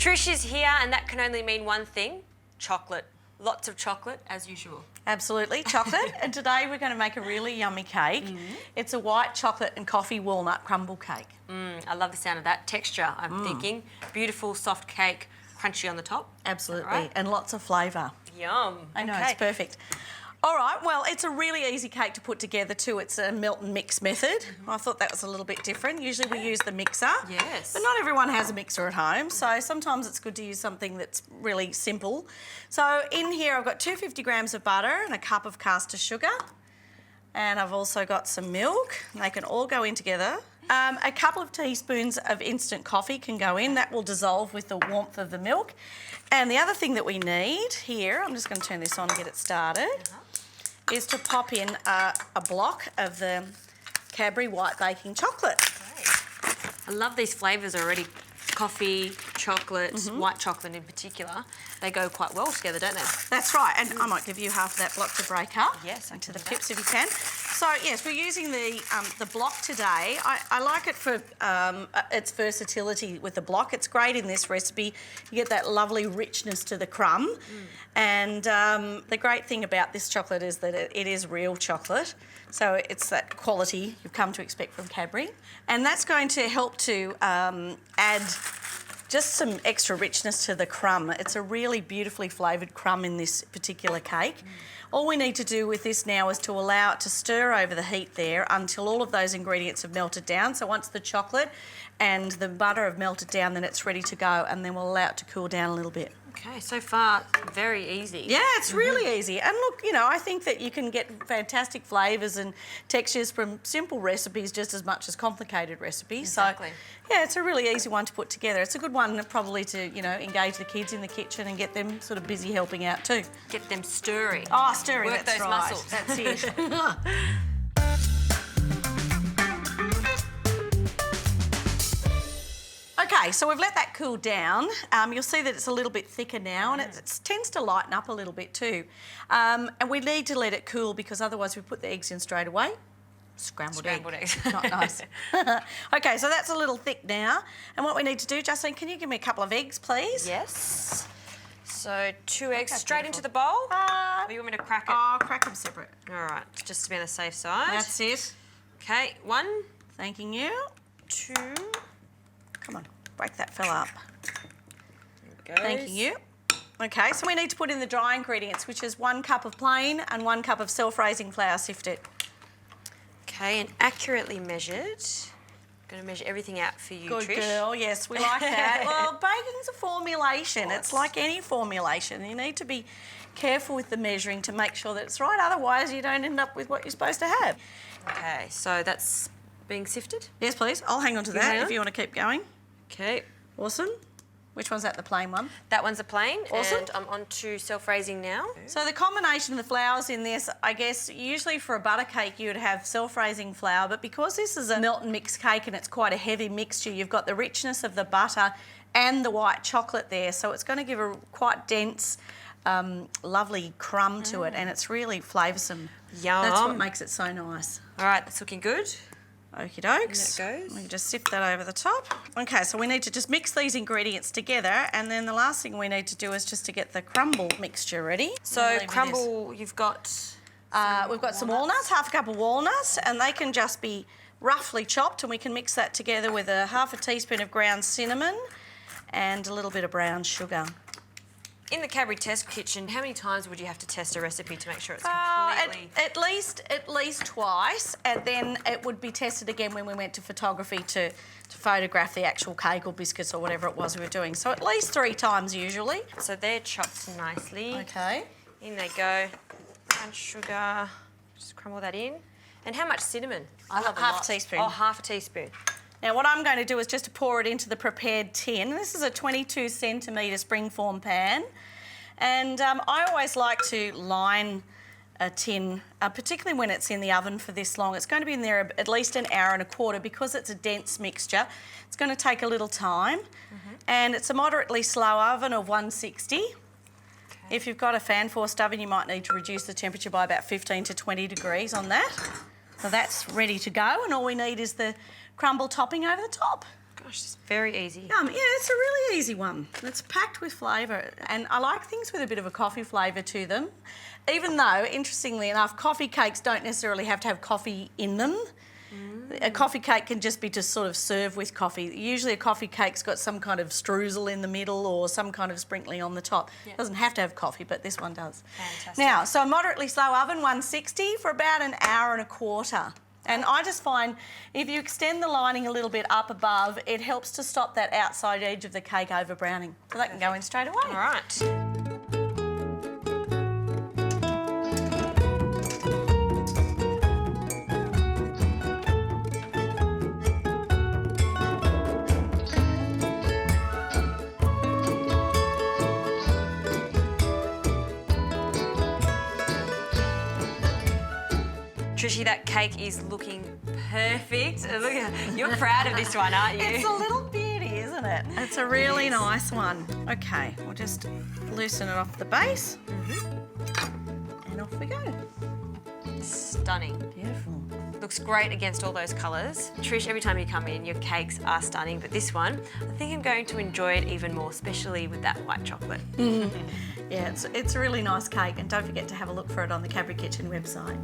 Trish is here, and that can only mean one thing: chocolate. Lots of chocolate, as usual. Absolutely, chocolate. And today we're going to make a really yummy cake. It's a white chocolate and coffee walnut crumble cake. I love the sound of that texture, I'm thinking. Beautiful, soft cake, crunchy on the top. Absolutely, Right. and lots of flavour. Yum. I know, Okay. it's perfect. All right, well, it's a really easy cake to put together too. It's a melt and mix method. I thought that was a little bit different. Usually we use the mixer. Yes. But not everyone has a mixer at home, so sometimes it's good to use something that's really simple. So in here I've got 250 grams of butter and a cup of caster sugar. And I've also got some milk. They can all go in together. A couple of teaspoons of instant coffee can go in. That will dissolve with the warmth of the milk. And the other thing that we need here, I'm just going to turn this on and get it started, is to pop in a block of the Cadbury white baking chocolate. Great. I love these flavours already. Coffee, chocolate, white chocolate in particular. They go quite well together, don't they? That's right, and I might give you half of that block to break up. Yes, I into can the do that. pips if you can. So yes, we're using the block today. I like it for its versatility with the block. It's great in this recipe. You get that lovely richness to the crumb, and the great thing about this chocolate is that it is real chocolate. So it's that quality you've come to expect from Cadbury, and that's going to help to add just some extra richness to the crumb. It's a really beautifully flavoured crumb in this particular cake. All we need to do with this now is to allow it to stir over the heat there until all of those ingredients have melted down. So once the chocolate and the butter have melted down, then it's ready to go, and then we'll allow it to cool down a little bit. Okay, so far, very easy. Yeah, it's really easy. And look, you know, I think that you can get fantastic flavours and textures from simple recipes just as much as complicated recipes. Exactly. So, yeah, it's a really easy one to put together. It's a good one probably to, you know, engage the kids in the kitchen and get them sort of busy helping out too. Get them stirring. Oh, stirring, Work that's those right. muscles. That's it. Okay, so we've let that cool down. You'll see that it's a little bit thicker now, and it tends to lighten up a little bit too. And we need to let it cool because otherwise we put the eggs in straight away. Scrambled eggs. Not nice. Okay, so that's a little thick now. And what we need to do, Justine, can you give me a couple of eggs, please? Yes. So 2 eggs Okay, straight beautiful. into the bowl. Or you want me to crack it? Oh, crack them separate. All right, just to be on the safe side. That's it. Okay, 1, Thanking you. 2. Come on, break that fella up. There it goes. Thanking you. Okay, so we need to put in the dry ingredients, which is 1 cup of plain and 1 cup of self-raising flour sifted. Okay, and accurately measured. I'm going to measure everything out for you, Good Trish. girl, yes, we like that. Well, baking's a formulation. Of It's course. like any formulation. You need to be careful with the measuring to make sure that it's right, otherwise you don't end up with what you're supposed to have. Okay, so that's being sifted. Yes, please. I'll hang on to You that hang on. if you want to keep going. Okay, Awesome. Which one's that, the plain one? that one's a plain. Awesome. And I'm on to self-raising now. So the combination of the flours in this, I guess, usually for a butter cake you would have self-raising flour, but because this is a melt and mix cake and it's quite a heavy mixture, you've got the richness of the butter and the white chocolate there, so it's going to give a quite dense, lovely crumb to it, and it's really flavoursome. Yum. That's what makes it so nice. All right, that's looking good. Okie dokes. In it goes. We can just sift that over the top. Okay, so we need to just mix these ingredients together, and then the last thing we need to do is just to get the crumble mixture ready. So Leave me this. crumble, you've got... We've got some walnuts, half a cup of walnuts, and they can just be roughly chopped, and we can mix that together with a half a teaspoon of ground cinnamon and a little bit of brown sugar. In the Cadbury test kitchen, how many times would you have to test a recipe to make sure it's At completely... least twice, and then it would be tested again when we went to photography to photograph the actual cake or biscuits or whatever it was we were doing. So at least 3 times usually. So they're chopped nicely. Okay. In they go. Brown sugar. Just crumble that in. And how much cinnamon? I love Half a lot. teaspoon. Oh, half a teaspoon. Now what I'm going to do is just to pour it into the prepared tin. This is a 22 centimetre springform pan, and I always like to line a tin, particularly when it's in the oven for this long. It's going to be in there at least an hour and a quarter because it's a dense mixture. It's going to take a little time, and it's a moderately slow oven of 160. If you've got a fan forced oven, you might need to reduce the temperature by about 15 to 20 degrees on that. So that's ready to go, and all we need is the crumble topping over the top. Gosh, it's very easy. Yeah, it's a really easy one. It's packed with flavour, and I like things with a bit of a coffee flavour to them. Even though, interestingly enough, coffee cakes don't necessarily have to have coffee in them. A coffee cake can just be to sort of serve with coffee. Usually a coffee cake's got some kind of streusel in the middle or some kind of sprinkling on the top. It doesn't have to have coffee, but this one does. Fantastic. Now, so a moderately slow oven, 160 for about an hour and a quarter. And I just find if you extend the lining a little bit up above, it helps to stop that outside edge of the cake over browning. So that can go in straight away. All right. Trishy, that cake is looking perfect. Look at, you're proud of this one, aren't you? It's a little beauty, isn't it? It's a really nice one. Okay, we'll just loosen it off the base. And off we go. Stunning. Beautiful. Looks great against all those colours. Trish, every time you come in, your cakes are stunning, but this one, I think I'm going to enjoy it even more, especially with that white chocolate. Yeah, it's a really nice cake, and don't forget to have a look for it on the Cadbury Kitchen website.